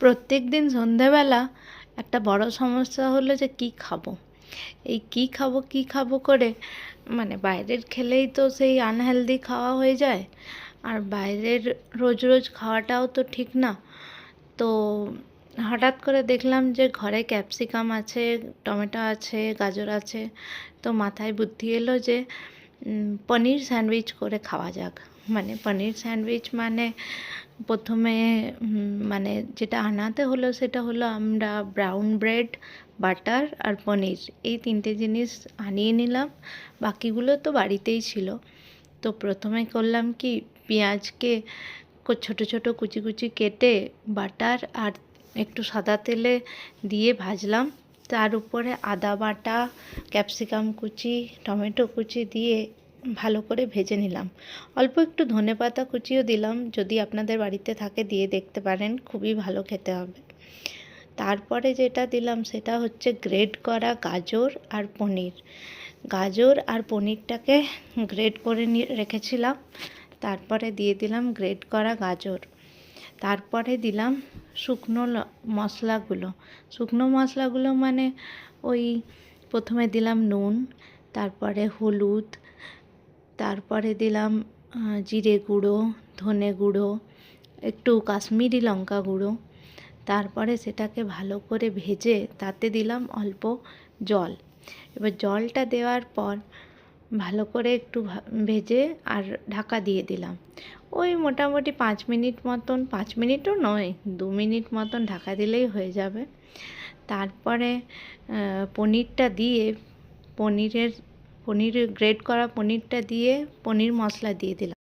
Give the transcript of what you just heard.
প্রত্যেকদিন সন্ধ্যাবেলা একটা বড় সমস্যা হলো যে কী খাবো। এই কী খাবো করে মানে বাইরের খেলেই তো সেই আনহেলদি খাওয়া হয়ে যায়, আর বাইরের রোজ রোজ খাওয়াটাও তো ঠিক না। তো হঠাৎ করে দেখলাম যে ঘরে ক্যাপসিকাম আছে, টমেটো আছে, গাজর আছে। তো মাথায় বুদ্ধি এলো যে পনির স্যান্ডউইচ করে খাওয়া যাক। মানে পনির স্যান্ডউইচ মানে প্রথমে মানে যেটা আনাতে হলো সেটা হলো আমরা ব্রাউন ব্রেড, বাটার আর পনির এই তিনটে জিনিস আনিয়ে নিলাম। বাকিগুলো তো বাড়িতেই ছিল। তো প্রথমে করলাম কি, পেঁয়াজকে ছোট ছোট কুচি কুচি কেটে বাটার আর একটু সাদা তেলে দিয়ে ভাজলাম। তার উপরে আদা বাটা, ক্যাপসিকাম কুচি, টমেটো কুচি দিয়ে ভালো করে ভেজে নিলাম। অল্প একটু ধনেপাতা কুচিও দিলাম, যদি আপনাদের বাড়িতে থাকে দিয়ে দেখতে পারেন, খুবই ভালো খেতে হবে। তারপরে যেটা দিলাম সেটা হচ্ছে গ্রেট করা গাজর আর পনির। গাজর আর পনিরটাকে গ্রেট করে নিয়ে রেখেছিলাম। তারপরে দিয়ে দিলাম গ্রেট করা গাজর। তারপরে দিলাম শুকনো মশলাগুলো। শুকনো মশলাগুলো মানে ওই প্রথমে দিলাম নুন, তারপরে হলুদ, তারপরে দিলাম জিরে গুঁড়ো, ধনে গুঁড়ো, একটু কাশ্মীরি লঙ্কা গুঁড়ো। তারপরে সেটাকে ভালো করে ভেজে তাতে দিলাম অল্প জল। এবার জলটা দেওয়ার পর ভালো করে একটু ভেজে আর ঢাকা দিয়ে দিলাম। ওই মোটামুটি 5 মিনিট মতন, 5 মিনিটও নয়, 2 মিনিট মতন ঢাকা দিলেই হয়ে যাবে। তারপরে পনিরটা দিয়ে পনির গ্রেট করা পনিরটা দিয়ে পনির মশলা দিয়ে দিলাম।